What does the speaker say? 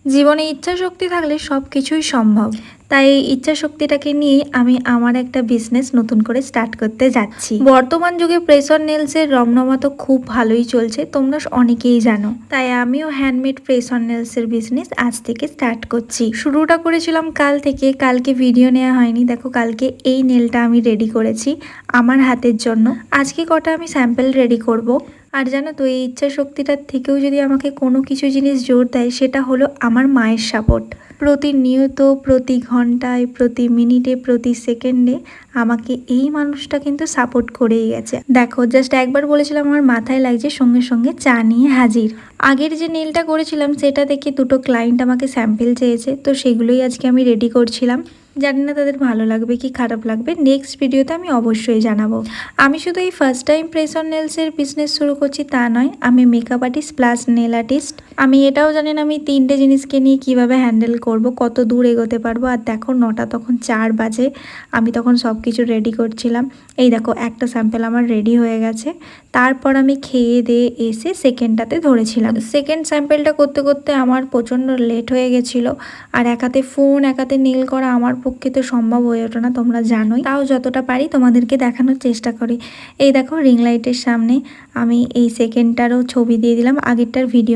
জীবনে ইচ্ছা শক্তি থাকলে সব কিছুই সম্ভব। তাই এই ইচ্ছা শক্তিটাকে নিয়ে আমি আমার একটা বিজনেস নতুন করে স্টার্ট করতে যাচ্ছি। বর্তমান যুগে প্রেস অন নেলসের রমরমা তো খুব ভালোই চলছে, তোমরা অনেকেই জানো। তাই আমিও হ্যান্ডমেড প্রেস অন নেলসের বিজনেস আজ থেকে স্টার্ট করছি। শুরুটা করেছিলাম কাল থেকে, কালকে ভিডিও নেওয়া হয়নি। দেখো কালকে এই নেলটা আমি রেডি করেছি আমার হাতের জন্য। আজকে কটা আমি স্যাম্পল রেডি করব। আর জানো তো, এই ইচ্ছা শক্তিটার থেকেও যদি আমাকে কোনো কিছু জিনিস জোর দেয়, সেটা হলো আমার মায়ের সাপোর্ট। প্রতিনিয়ত, প্রতি ঘন্টায়, প্রতি মিনিটে, প্রতি সেকেন্ডে আমাকে এই মানুষটা কিন্তু সাপোর্ট করেই গেছে। দেখো জাস্ট একবার বলেছিলাম আমার মাথায় লাগছে, সঙ্গে সঙ্গে চা নিয়ে হাজির। আগের যে নেলটা করেছিলাম সেটা দেখে দুটো ক্লায়েন্ট আমাকে স্যাম্পল চেয়েছে, তো সেগুলোই আজকে আমি রেডি করছিলাম। জানি না তাদের ভালো লাগবে কি খারাপ লাগবে, নেক্সট ভিডিওতে আমি অবশ্যই জানাবো। আমি শুধু এই ফার্স্ট টাইম প্রেস অন নেলসের বিজনেস শুরু করছি তা নয়, আমি makeup artist plus nail artist. আমি এটাও জানি না আমি তিনটে জিনিসকে নিয়ে কিভাবে হ্যান্ডেল করব, কত দূর এগোতে পারবো। আর দেখো 9টা তখন 4 বাজে, আমি তখন সব কিছু রেডি করছিলাম। এই দেখো একটা স্যাম্পল আমার রেডি হয়ে গেছে। তারপর আমি খেয়ে দিয়ে এসে সেকেন্ডটাতে ধরেছিলাম। সেকেন্ড স্যাম্পলটা করতে করতে আমার প্রচণ্ড লেট হয়ে গেছিলো। আর এক হাতে ফোন এক হাতে নেল করা আমার পক্ষে তো সম্ভব হয়ে ওঠে না, তোমরা জানোই। তাও যতটা পারি তোমাদেরকে দেখানোর চেষ্টা করি। এই দেখো রিং লাইটের সামনে আমি এই সেকেন্ডটারও ছবি দিয়ে দিলাম, আগেরটার ভিডিও